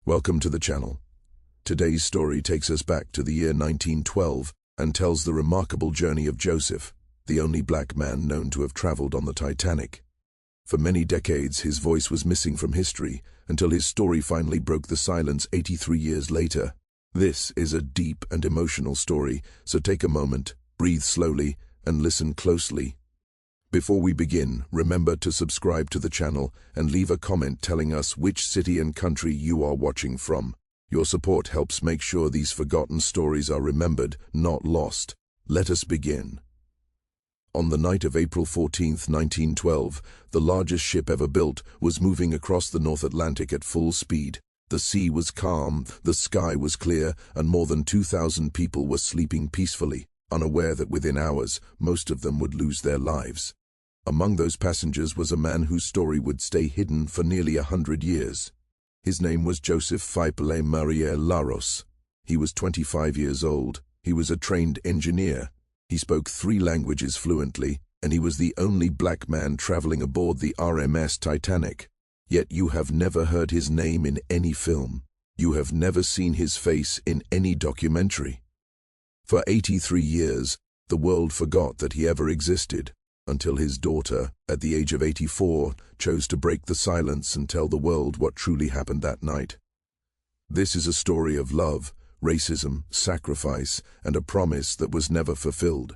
Welcome to the channel. Today's story takes us back to the year 1912 and tells the remarkable journey of Joseph, the only black man known to have traveled on the Titanic. For many decades, his voice was missing from history until his story finally broke the silence 83 years later. This is a deep and emotional story, so take a moment, breathe slowly, and listen closely. Before we begin, remember to subscribe to the channel and leave a comment telling us which city and country you are watching from. Your support helps make sure these forgotten stories are remembered, not lost. Let us begin. On the night of April 14, 1912, the largest ship ever built was moving across the North Atlantic at full speed. The sea was calm, the sky was clear, and more than 2,000 people were sleeping peacefully, unaware that within hours, most of them would lose their lives. Among those passengers was a man whose story would stay hidden for nearly 100 years. His name was Joseph Faiple Marie Laros. He was 25 years old. He was a trained engineer. He spoke 3 languages fluently, and he was the only black man traveling aboard the RMS Titanic. Yet you have never heard his name in any film. You have never seen his face in any documentary. For 83 years, the world forgot that he ever existed, until his daughter, at the age of 84, chose to break the silence and tell the world what truly happened that night. This is a story of love, racism, sacrifice, and a promise that was never fulfilled.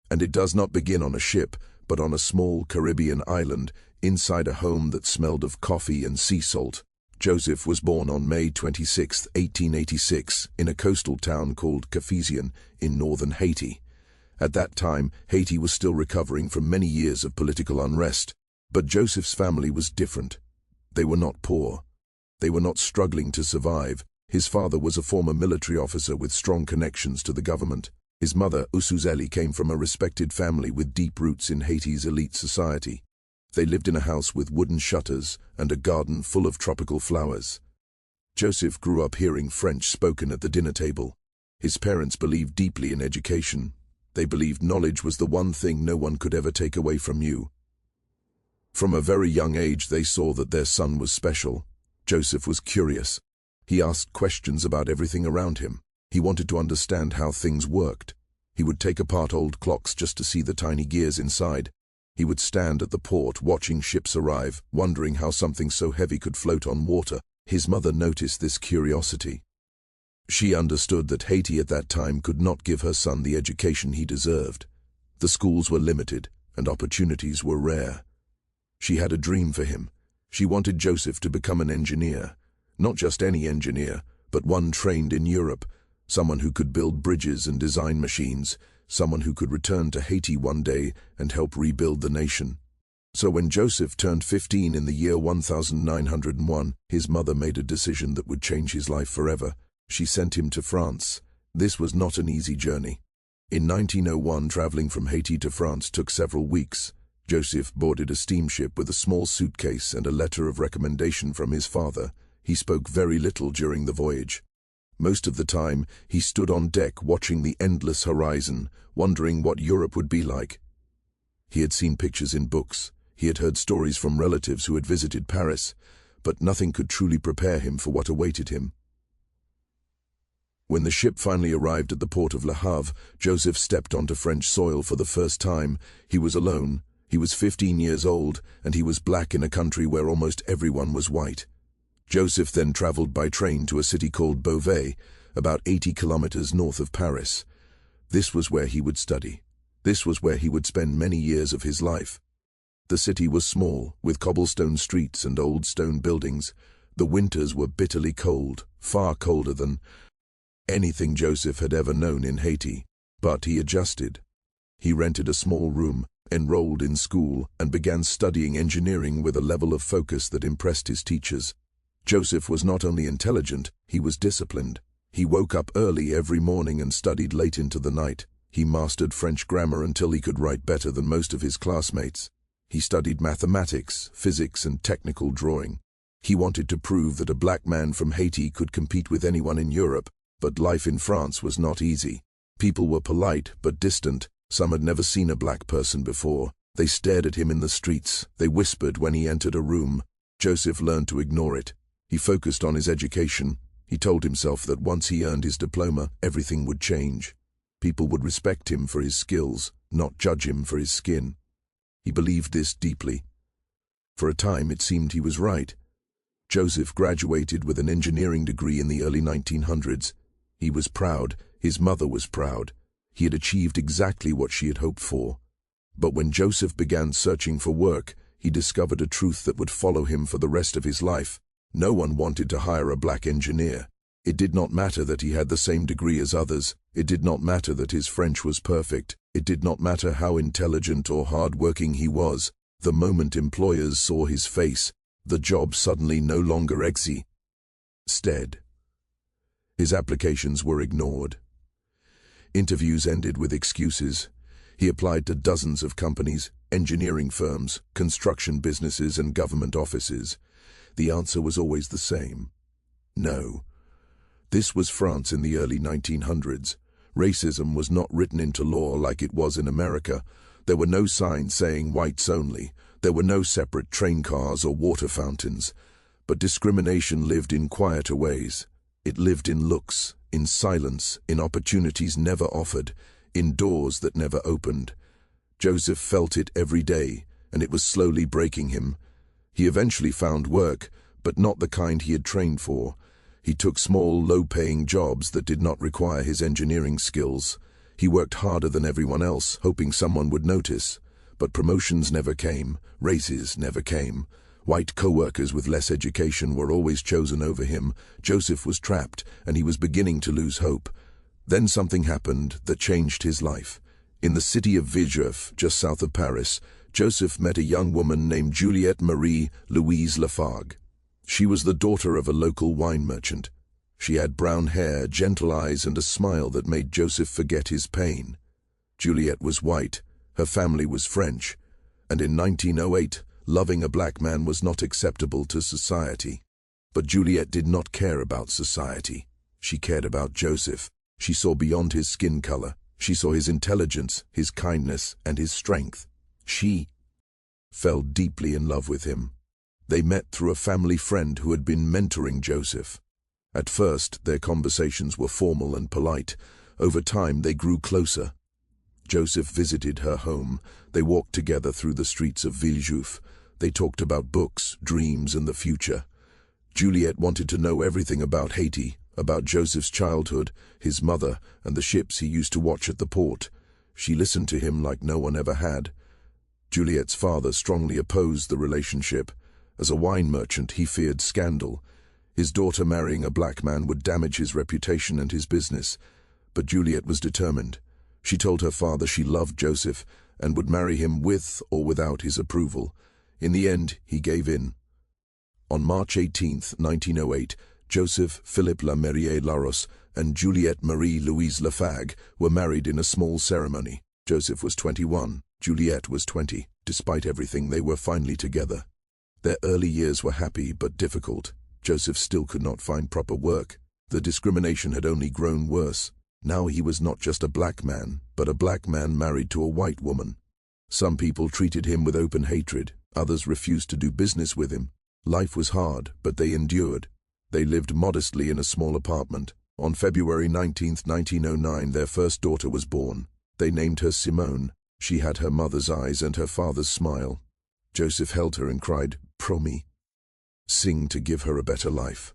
And it does not begin on a ship, but on a small Caribbean island, inside a home that smelled of coffee and sea salt. Joseph was born on May 26, 1886, in a coastal town called Cafisian in northern Haiti. At that time, Haiti was still recovering from many years of political unrest. But Joseph's family was different. They were not poor. They were not struggling to survive. His father was a former military officer with strong connections to the government. His mother, Usuzeli, came from a respected family with deep roots in Haiti's elite society. They lived in a house with wooden shutters and a garden full of tropical flowers. Joseph grew up hearing French spoken at the dinner table. His parents believed deeply in education. They believed knowledge was the one thing no one could ever take away from you. From a very young age, they saw that their son was special. Joseph was curious. He asked questions about everything around him. He wanted to understand how things worked. He would take apart old clocks just to see the tiny gears inside. He would stand at the port watching ships arrive, wondering how something so heavy could float on water. His mother noticed this curiosity. She understood that Haiti at that time could not give her son the education he deserved. The schools were limited, and opportunities were rare. She had a dream for him. She wanted Joseph to become an engineer. Not just any engineer, but one trained in Europe, someone who could build bridges and design machines, someone who could return to Haiti one day and help rebuild the nation. So when Joseph turned 15 in the year 1901, his mother made a decision that would change his life forever. She sent him to France. This was not an easy journey. In 1901, traveling from Haiti to France took several weeks. Joseph boarded a steamship with a small suitcase and a letter of recommendation from his father. He spoke very little during the voyage. Most of the time, he stood on deck watching the endless horizon, wondering what Europe would be like. He had seen pictures in books. He had heard stories from relatives who had visited Paris, but nothing could truly prepare him for what awaited him. When the ship finally arrived at the port of Le Havre, Joseph stepped onto French soil for the first time. He was alone. He was 15 years old, and he was black in a country where almost everyone was white. Joseph then traveled by train to a city called Beauvais, about 80 kilometers north of Paris. This was where he would study. This was where he would spend many years of his life. The city was small, with cobblestone streets and old stone buildings. The winters were bitterly cold, far colder than anything Joseph had ever known in Haiti. But he adjusted. He rented a small room, enrolled in school, and began studying engineering with a level of focus that impressed his teachers. Joseph was not only intelligent, he was disciplined. He woke up early every morning and studied late into the night. He mastered French grammar until he could write better than most of his classmates. He studied mathematics, physics, and technical drawing. He wanted to prove that a black man from Haiti could compete with anyone in Europe. But life in France was not easy. People were polite but distant. Some had never seen a black person before. They stared at him in the streets. They whispered when he entered a room. Joseph learned to ignore it. He focused on his education. He told himself that once he earned his diploma, everything would change. People would respect him for his skills, not judge him for his skin. He believed this deeply. For a time, it seemed he was right. Joseph graduated with an engineering degree in the early 1900s. He was proud. His mother was proud. He had achieved exactly what she had hoped for. But when Joseph began searching for work, he discovered a truth that would follow him for the rest of his life. No one wanted to hire a black engineer. It did not matter that he had the same degree as others. It did not matter that his French was perfect. It did not matter how intelligent or hard-working he was. The moment employers saw his face, the job suddenly no longer existed. His applications were ignored. Interviews ended with excuses. He applied to dozens of companies, engineering firms, construction businesses, and government offices. The answer was always the same: no. This was France in the early 1900s. Racism was not written into law like it was in America. There were no signs saying whites only. There were no separate train cars or water fountains. But discrimination lived in quieter ways. It lived in looks, in silence, in opportunities never offered, in doors that never opened. Joseph felt it every day, and it was slowly breaking him. He eventually found work, but not the kind he had trained for. He took small, low-paying jobs that did not require his engineering skills. He worked harder than everyone else, hoping someone would notice. But promotions never came, raises never came. White co-workers with less education were always chosen over him. Joseph was trapped, and he was beginning to lose hope. Then something happened that changed his life. In the city of Villejuif, just south of Paris, Joseph met a young woman named Juliette Marie Louise Lafargue. She was the daughter of a local wine merchant. She had brown hair, gentle eyes, and a smile that made Joseph forget his pain. Juliette was white, her family was French, and in 1908, loving a black man was not acceptable to society. But Juliette did not care about society. She cared about Joseph. She saw beyond his skin color. She saw his intelligence, his kindness, and his strength. She fell deeply in love with him. They met through a family friend who had been mentoring Joseph. At first, their conversations were formal and polite. Over time, they grew closer. Joseph visited her home. They walked together through the streets of Villejuif. They talked about books, dreams, and the future. Juliette wanted to know everything about Haiti, about Joseph's childhood, his mother, and the ships he used to watch at the port. She listened to him like no one ever had. Juliette's father strongly opposed the relationship. As a wine merchant, he feared scandal. His daughter marrying a black man would damage his reputation and his business. But Juliette was determined. She told her father she loved Joseph and would marry him with or without his approval. In the end, he gave in. On March 18, 1908, Joseph Philippe Lamérié Laros and Juliette Marie Louise Lafargue were married in a small ceremony. Joseph was 21, Juliette was 20. Despite everything, they were finally together. Their early years were happy but difficult. Joseph still could not find proper work. The discrimination had only grown worse. Now he was not just a black man, but a black man married to a white woman. Some people treated him with open hatred. Others refused to do business with him. Life was hard, but they endured. They lived modestly in a small apartment. On February 19, 1909, their first daughter was born. They named her Simone. She had her mother's eyes and her father's smile. Joseph held her and cried, "Promis. Sing to give her a better life."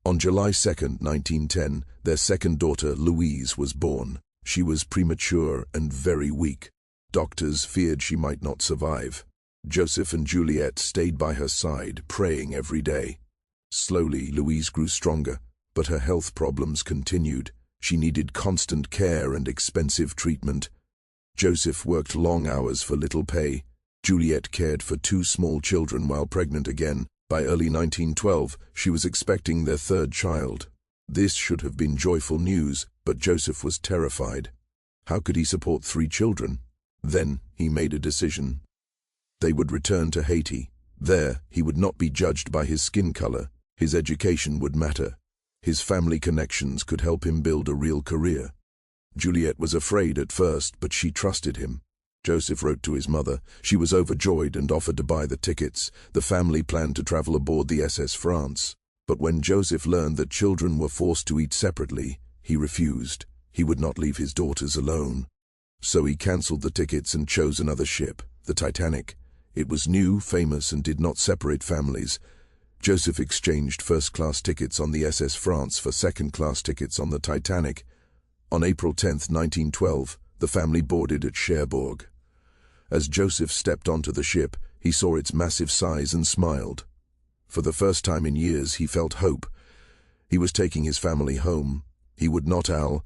On July 2, 1910, their second daughter, Louise, was born. She was premature and very weak. Doctors feared she might not survive. Joseph and Juliette stayed by her side, praying every day. Slowly, Louise grew stronger, but her health problems continued. She needed constant care and expensive treatment. Joseph worked long hours for little pay. Juliette cared for 2 small children while pregnant again. By early 1912, she was expecting their third child. This should have been joyful news, but Joseph was terrified. How could he support 3 children? Then he made a decision. They would return to Haiti. There, he would not be judged by his skin color. His education would matter. His family connections could help him build a real career. Juliette was afraid at first, but she trusted him. Joseph wrote to his mother. She was overjoyed and offered to buy the tickets. The family planned to travel aboard the SS France. But when Joseph learned that children were forced to eat separately, he refused. He would not leave his daughters alone. So he cancelled the tickets and chose another ship, the Titanic. It was new, famous, and did not separate families. Joseph exchanged first-class tickets on the SS France for second-class tickets on the Titanic. On April 10, 1912, the family boarded at Cherbourg. As Joseph stepped onto the ship, he saw its massive size and smiled. For the first time in years, he felt hope. He was taking his family home. He would not allow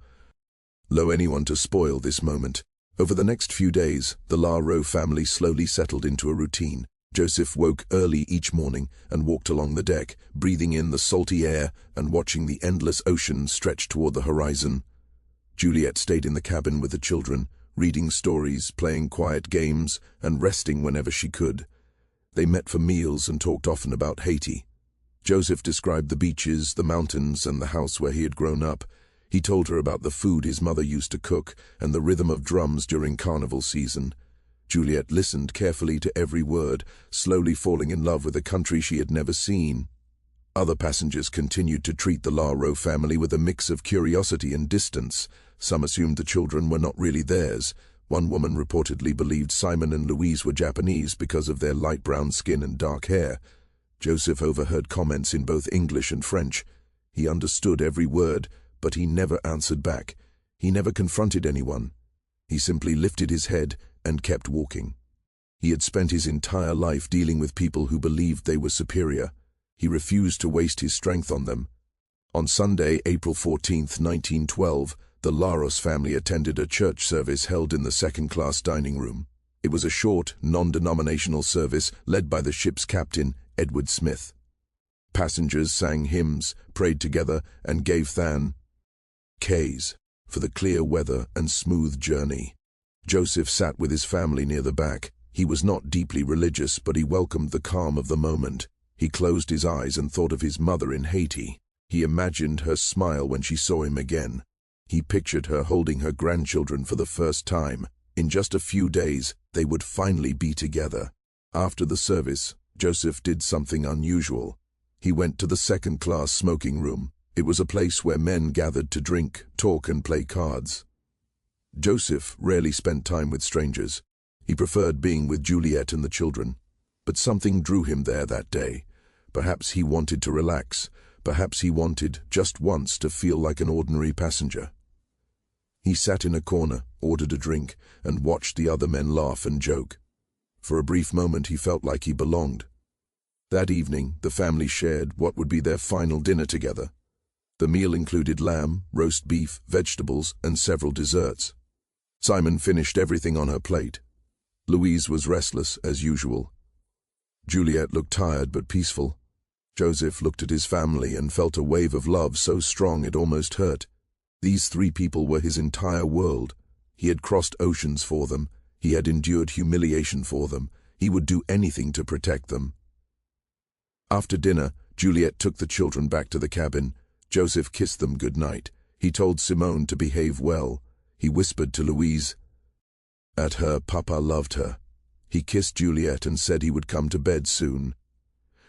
anyone to spoil this moment. Over the next few days, the Larot family slowly settled into a routine. Joseph woke early each morning and walked along the deck, breathing in the salty air and watching the endless ocean stretch toward the horizon. Juliet stayed in the cabin with the children, reading stories, playing quiet games, and resting whenever she could. They met for meals and talked often about Haiti. Joseph described the beaches, the mountains, and the house where he had grown up. He told her about the food his mother used to cook and the rhythm of drums during carnival season. Juliet listened carefully to every word, slowly falling in love with a country she had never seen. Other passengers continued to treat the Larot family with a mix of curiosity and distance. Some assumed the children were not really theirs. One woman reportedly believed Simon and Louise were Japanese because of their light brown skin and dark hair. Joseph overheard comments in both English and French. He understood every word, but he never answered back. He never confronted anyone. He simply lifted his head and kept walking. He had spent his entire life dealing with people who believed they were superior. He refused to waste his strength on them. On Sunday, April 14, 1912, the Laros family attended a church service held in the second-class dining room. It was a short, non-denominational service led by the ship's captain, Edward Smith. Passengers sang hymns, prayed together, and gave thanks for the clear weather and smooth journey. Joseph sat with his family near the back. He was not deeply religious, but he welcomed the calm of the moment. He closed his eyes and thought of his mother in Haiti. He imagined her smile when she saw him again. He pictured her holding her grandchildren for the first time. In just a few days, they would finally be together. After the service, Joseph did something unusual. He went to the second-class smoking room. It was a place where men gathered to drink, talk, and play cards. Joseph rarely spent time with strangers. He preferred being with Juliet and the children. But something drew him there that day. Perhaps he wanted to relax. Perhaps he wanted, just once, to feel like an ordinary passenger. He sat in a corner, ordered a drink, and watched the other men laugh and joke. For a brief moment he felt like he belonged. That evening, the family shared what would be their final dinner together. The meal included lamb, roast beef, vegetables, and several desserts. Simon finished everything on her plate. Louise was restless, as usual. Juliet looked tired but peaceful. Joseph looked at his family and felt a wave of love so strong it almost hurt. These three people were his entire world. He had crossed oceans for them. He had endured humiliation for them. He would do anything to protect them. After dinner, Juliet took the children back to the cabin. Joseph kissed them good night. He told Simone to behave well. He whispered to Louise at her Papa loved her. He kissed Juliet and said he would come to bed soon.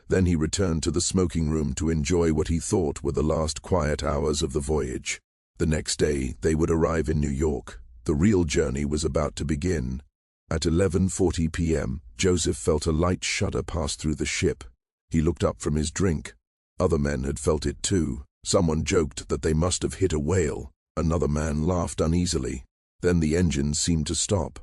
Then he returned to the smoking room to enjoy what he thought were the last quiet hours of the voyage. The next day, they would arrive in New York. The real journey was about to begin. At 11:40 p.m., Joseph felt a light shudder pass through the ship. He looked up from his drink. Other men had felt it too. Someone joked that they must have hit a whale. Another man laughed uneasily. Then the engines seemed to stop.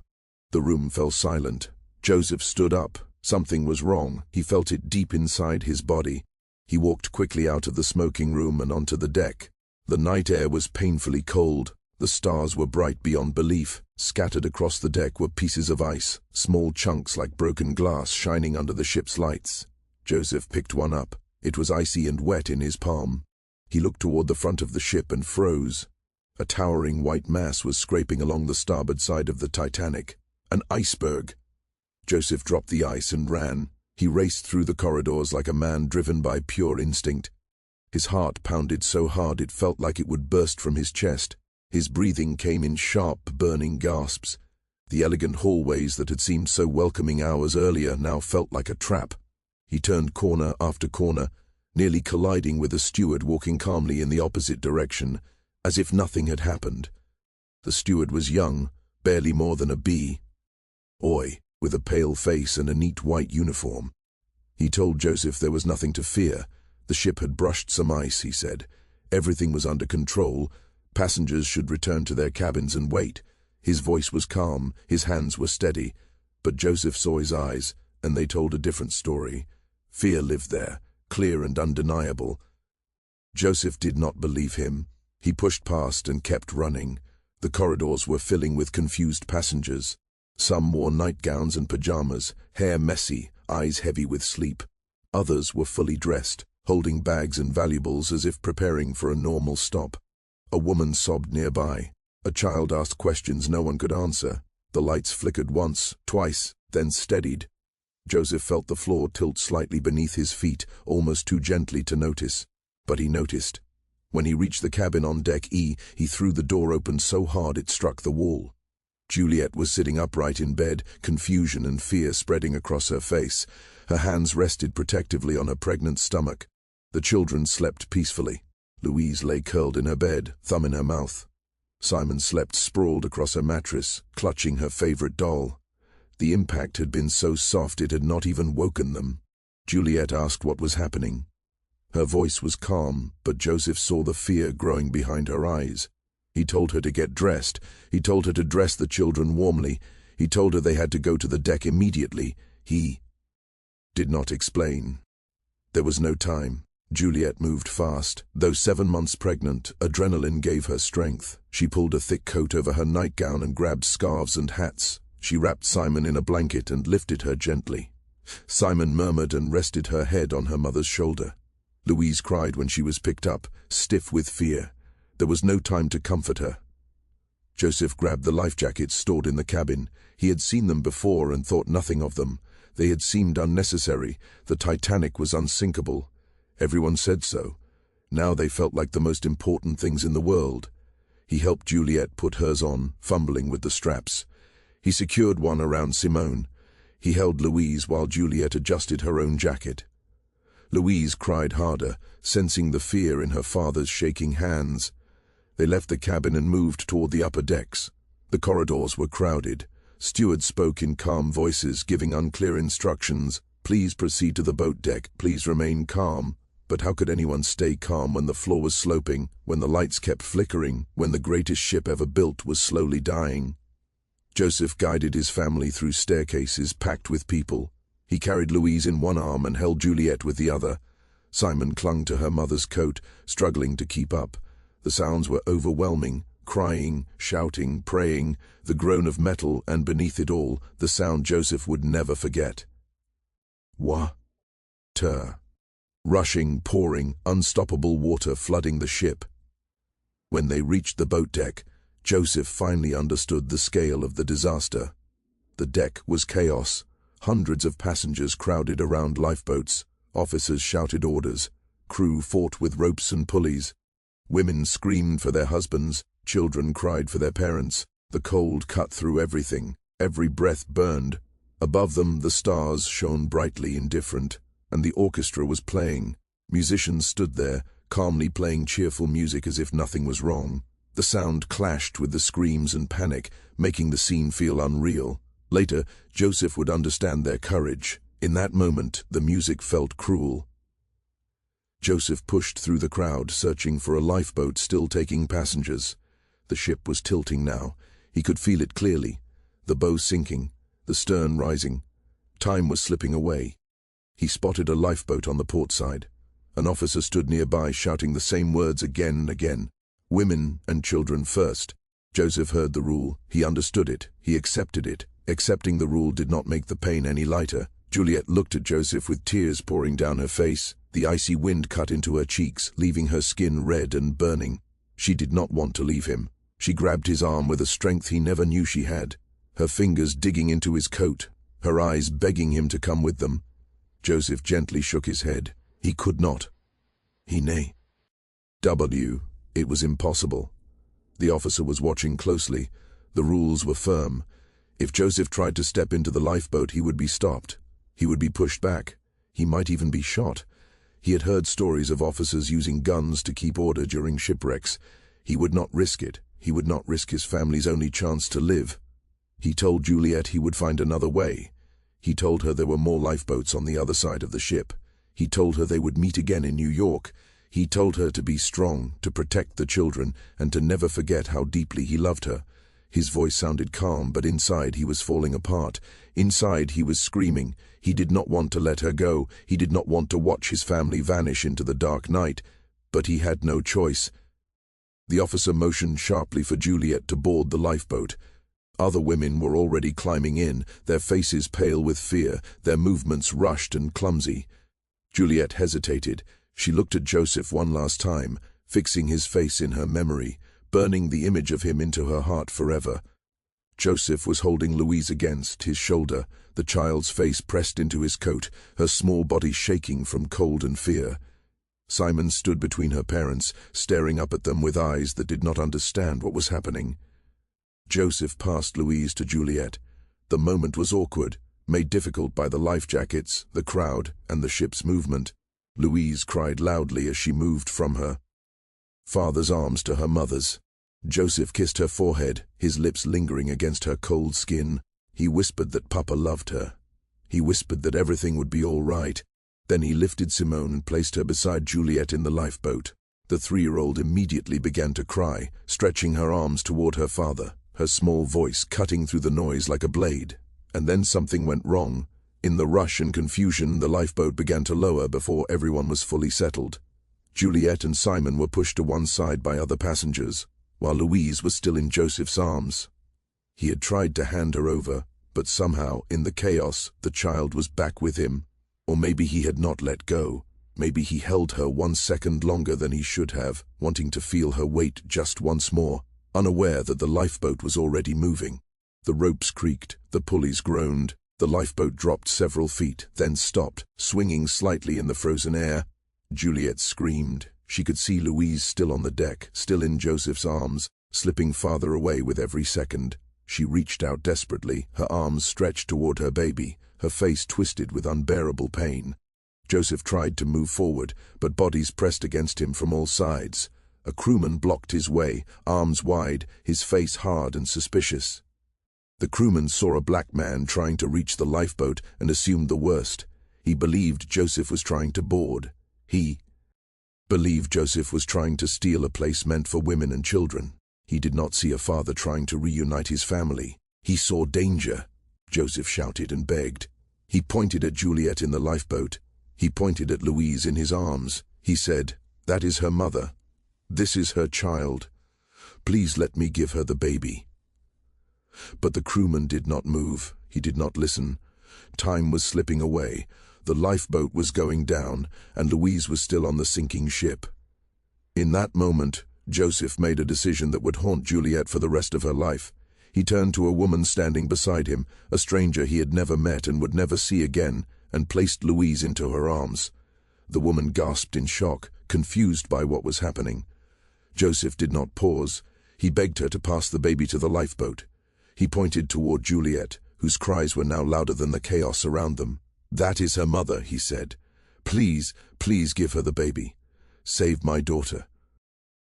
The room fell silent. Joseph stood up. Something was wrong. He felt it deep inside his body. He walked quickly out of the smoking room and onto the deck. The night air was painfully cold. The stars were bright beyond belief. Scattered across the deck were pieces of ice, small chunks like broken glass shining under the ship's lights. Joseph picked one up. It was icy and wet in his palm. He looked toward the front of the ship and froze. A towering white mass was scraping along the starboard side of the Titanic. An iceberg. Joseph dropped the ice and ran. He raced through the corridors like a man driven by pure instinct. His heart pounded so hard it felt like it would burst from his chest. His breathing came in sharp, burning gasps. The elegant hallways that had seemed so welcoming hours earlier now felt like a trap. He turned corner after corner. nearly colliding with a steward walking calmly in the opposite direction, as if nothing had happened. The steward was young, barely more than a boy, with a pale face and a neat white uniform. He told Joseph there was nothing to fear. The ship had brushed some ice, he said. Everything was under control. Passengers should return to their cabins and wait. His voice was calm, his hands were steady. But Joseph saw his eyes, and they told a different story. Fear lived there, clear and undeniable. Joseph did not believe him. He pushed past and kept running. The corridors were filling with confused passengers. Some wore nightgowns and pajamas, hair messy, eyes heavy with sleep. Others were fully dressed, holding bags and valuables as if preparing for a normal stop. A woman sobbed nearby. A child asked questions no one could answer. The lights flickered once, twice, then steadied. Joseph felt the floor tilt slightly beneath his feet, almost too gently to notice. But he noticed. When he reached the cabin on Deck E, he threw the door open so hard it struck the wall. Juliet was sitting upright in bed, confusion and fear spreading across her face. Her hands rested protectively on her pregnant stomach. The children slept peacefully. Louise lay curled in her bed, thumb in her mouth. Simon slept sprawled across her mattress, clutching her favorite doll. The impact had been so soft it had not even woken them. Juliet asked what was happening. Her voice was calm, but Joseph saw the fear growing behind her eyes. He told her to get dressed. He told her to dress the children warmly. He told her they had to go to the deck immediately. He did not explain. There was no time. Juliet moved fast. Though 7 months pregnant, adrenaline gave her strength. She pulled a thick coat over her nightgown and grabbed scarves and hats. She wrapped Simon in a blanket and lifted her gently. Simon murmured and rested her head on her mother's shoulder. Louise cried when she was picked up, stiff with fear. There was no time to comfort her. Joseph grabbed the life jackets stored in the cabin. He had seen them before and thought nothing of them. They had seemed unnecessary. The Titanic was unsinkable. Everyone said so. Now they felt like the most important things in the world. He helped Juliet put hers on, fumbling with the straps. He secured one around Simone. He held Louise while Juliet adjusted her own jacket. Louise cried harder, sensing the fear in her father's shaking hands. They left the cabin and moved toward the upper decks. The corridors were crowded. Stewards spoke in calm voices, giving unclear instructions. Please proceed to the boat deck. Please remain calm. But how could anyone stay calm when the floor was sloping, when the lights kept flickering, when the greatest ship ever built was slowly dying? Joseph guided his family through staircases packed with people. He carried Louise in one arm and held Juliet with the other. Simon clung to her mother's coat, struggling to keep up. The sounds were overwhelming, crying, shouting, praying, the groan of metal, and beneath it all, the sound Joseph would never forget. Water. Rushing, pouring, unstoppable water flooding the ship. When they reached the boat deck, Joseph finally understood the scale of the disaster. The deck was chaos. Hundreds of passengers crowded around lifeboats. Officers shouted orders. Crew fought with ropes and pulleys. Women screamed for their husbands. Children cried for their parents. The cold cut through everything. Every breath burned. Above them, the stars shone brightly indifferent, and the orchestra was playing. Musicians stood there, calmly playing cheerful music as if nothing was wrong. The sound clashed with the screams and panic, making the scene feel unreal. Later, Joseph would understand their courage. In that moment, the music felt cruel. Joseph pushed through the crowd, searching for a lifeboat still taking passengers. The ship was tilting now. He could feel it clearly. The bow sinking, the stern rising. Time was slipping away. He spotted a lifeboat on the port side. An officer stood nearby, shouting the same words again and again. Women and children first. Joseph heard the rule. He understood it. He accepted it. Accepting the rule did not make the pain any lighter. Juliet looked at Joseph with tears pouring down her face. The icy wind cut into her cheeks, leaving her skin red and burning. She did not want to leave him. She grabbed his arm with a strength he never knew she had, her fingers digging into his coat, her eyes begging him to come with them. Joseph gently shook his head. He could not. It was impossible. The officer was watching closely. The rules were firm. If Joseph tried to step into the lifeboat, he would be stopped. He would be pushed back. He might even be shot. He had heard stories of officers using guns to keep order during shipwrecks. He would not risk it. He would not risk his family's only chance to live. He told Juliet he would find another way. He told her there were more lifeboats on the other side of the ship. He told her they would meet again in New York. He told her to be strong, to protect the children, and to never forget how deeply he loved her. His voice sounded calm, but inside he was falling apart. Inside he was screaming. He did not want to let her go. He did not want to watch his family vanish into the dark night. But he had no choice. The officer motioned sharply for Juliet to board the lifeboat. Other women were already climbing in, their faces pale with fear, their movements rushed and clumsy. Juliet hesitated. She looked at Joseph one last time, fixing his face in her memory, burning the image of him into her heart forever. Joseph was holding Louise against his shoulder, the child's face pressed into his coat, her small body shaking from cold and fear. Simon stood between her parents, staring up at them with eyes that did not understand what was happening. Joseph passed Louise to Juliet. The moment was awkward, made difficult by the life jackets, the crowd, and the ship's movement. Louise cried loudly as she moved from her father's arms to her mother's. Joseph kissed her forehead, his lips lingering against her cold skin. He whispered that Papa loved her. He whispered that everything would be all right. Then he lifted Simone and placed her beside Juliet in the lifeboat. The 3-year-old immediately began to cry, stretching her arms toward her father, her small voice cutting through the noise like a blade. And then something went wrong. In the rush and confusion, the lifeboat began to lower before everyone was fully settled. Juliet and Simon were pushed to one side by other passengers, while Louise was still in Joseph's arms. He had tried to hand her over, but somehow, in the chaos, the child was back with him. Or maybe he had not let go. Maybe he held her 1 second longer than he should have, wanting to feel her weight just once more, unaware that the lifeboat was already moving. The ropes creaked, the pulleys groaned. The lifeboat dropped several feet, then stopped, swinging slightly in the frozen air. Juliet screamed. She could see Louise still on the deck, still in Joseph's arms, slipping farther away with every second. She reached out desperately, her arms stretched toward her baby, her face twisted with unbearable pain. Joseph tried to move forward, but bodies pressed against him from all sides. A crewman blocked his way, arms wide, his face hard and suspicious. The crewman saw a black man trying to reach the lifeboat and assumed the worst. He believed Joseph was trying to board. He believed Joseph was trying to steal a place meant for women and children. He did not see a father trying to reunite his family. He saw danger. Joseph shouted and begged. He pointed at Juliet in the lifeboat. He pointed at Louise in his arms. He said, "That is her mother. This is her child. Please let me give her the baby." But the crewman did not move. He did not listen. Time was slipping away. The lifeboat was going down, and Louise was still on the sinking ship. In that moment, Joseph made a decision that would haunt Juliet for the rest of her life. He turned to a woman standing beside him, a stranger he had never met and would never see again, and placed Louise into her arms. The woman gasped in shock, confused by what was happening. Joseph did not pause. He begged her to pass the baby to the lifeboat. He pointed toward Juliet, whose cries were now louder than the chaos around them. "That is her mother," he said. "Please, please give her the baby. Save my daughter."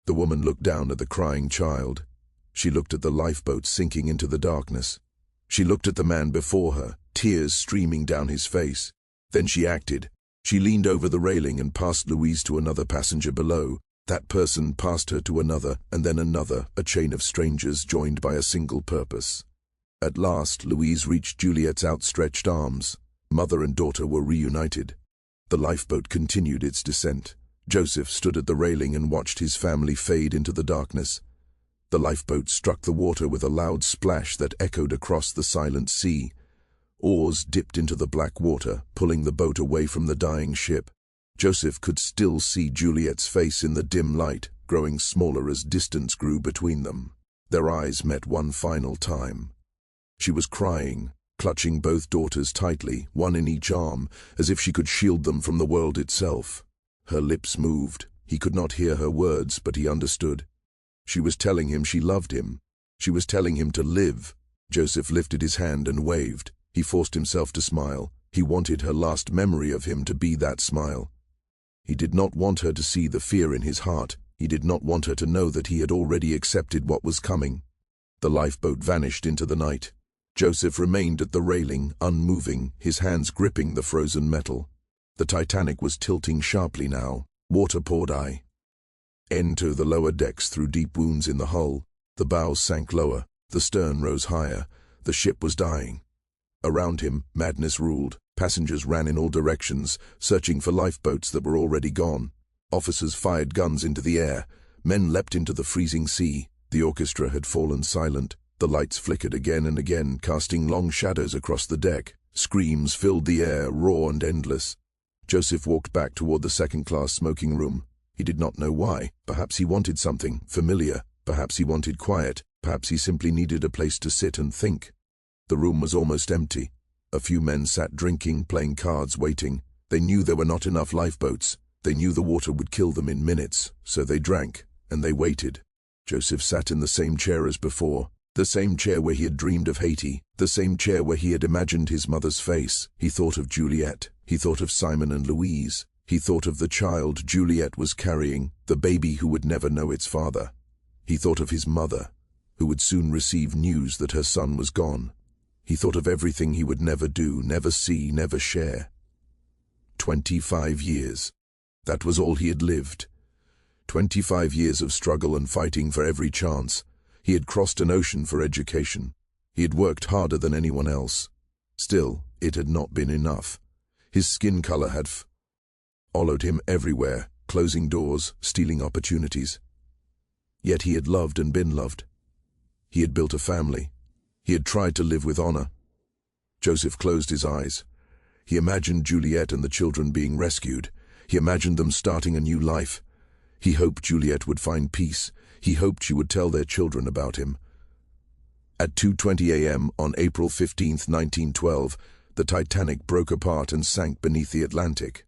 The woman looked down at the crying child. She looked at the lifeboat sinking into the darkness. She looked at the man before her, tears streaming down his face. Then she acted. She leaned over the railing and passed Louise to another passenger below. That person passed her to another, and then another, a chain of strangers joined by a single purpose. At last, Louise reached Juliet's outstretched arms. Mother and daughter were reunited. The lifeboat continued its descent. Joseph stood at the railing and watched his family fade into the darkness. The lifeboat struck the water with a loud splash that echoed across the silent sea. Oars dipped into the black water, pulling the boat away from the dying ship. Joseph could still see Juliet's face in the dim light, growing smaller as distance grew between them. Their eyes met one final time. She was crying, clutching both daughters tightly, one in each arm, as if she could shield them from the world itself. Her lips moved. He could not hear her words, but he understood. She was telling him she loved him. She was telling him to live. Joseph lifted his hand and waved. He forced himself to smile. He wanted her last memory of him to be that smile. He did not want her to see the fear in his heart. He did not want her to know that he had already accepted what was coming. The lifeboat vanished into the night. Joseph remained at the railing, unmoving, his hands gripping the frozen metal. The Titanic was tilting sharply now. Water poured into the lower decks through deep wounds in the hull. The bows sank lower. The stern rose higher. The ship was dying. Around him, madness ruled. Passengers ran in all directions, searching for lifeboats that were already gone. Officers fired guns into the air. Men leapt into the freezing sea. The orchestra had fallen silent. The lights flickered again and again, casting long shadows across the deck. Screams filled the air, raw and endless. Joseph walked back toward the second-class smoking room. He did not know why. Perhaps he wanted something familiar. Perhaps he wanted quiet. Perhaps he simply needed a place to sit and think. The room was almost empty. A few men sat drinking, playing cards, waiting. They knew there were not enough lifeboats. They knew the water would kill them in minutes, so they drank, and they waited. Joseph sat in the same chair as before, the same chair where he had dreamed of Haiti, the same chair where he had imagined his mother's face. He thought of Juliet. He thought of Simon and Louise. He thought of the child Juliet was carrying, the baby who would never know its father. He thought of his mother, who would soon receive news that her son was gone. He thought of everything he would never do, never see, never share. 25 years. That was all he had lived. 25 years of struggle and fighting for every chance. He had crossed an ocean for education. He had worked harder than anyone else. Still, it had not been enough. His skin color had followed him everywhere, closing doors, stealing opportunities. Yet he had loved and been loved. He had built a family. He had tried to live with honor. Joseph closed his eyes. He imagined Juliet and the children being rescued. He imagined them starting a new life. He hoped Juliet would find peace. He hoped she would tell their children about him. At 2:20 a.m. on April 15, 1912, the Titanic broke apart and sank beneath the Atlantic.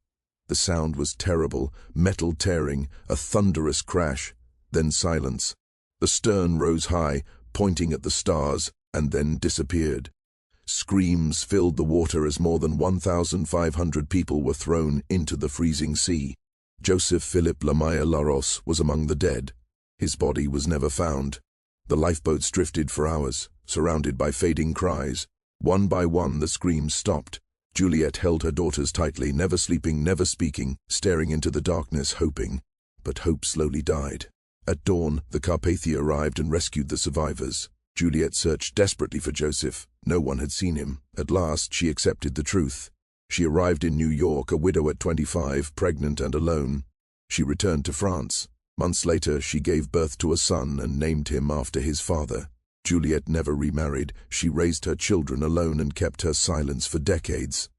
The sound was terrible, metal tearing, a thunderous crash, then silence. The stern rose high, pointing at the stars, and then disappeared. Screams filled the water as more than 1,500 people were thrown into the freezing sea. Joseph Philippe Lamaya Laros was among the dead. His body was never found. The lifeboats drifted for hours, surrounded by fading cries. One by one the screams stopped. Juliet held her daughters tightly, never sleeping, never speaking, staring into the darkness, hoping. But hope slowly died. At dawn, the Carpathia arrived and rescued the survivors. Juliet searched desperately for Joseph. No one had seen him. At last, she accepted the truth. She arrived in New York, a widow at 25, pregnant and alone. She returned to France. Months later, she gave birth to a son and named him after his father. Juliet never remarried. She raised her children alone and kept her silence for decades.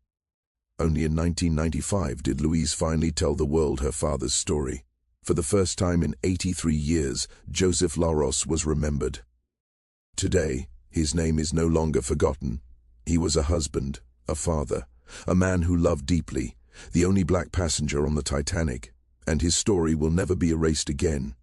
Only in 1995 did Louise finally tell the world her father's story. For the first time in 83 years, Joseph Laros was remembered. Today, his name is no longer forgotten. He was a husband, a father, a man who loved deeply, the only black passenger on the Titanic, and his story will never be erased again.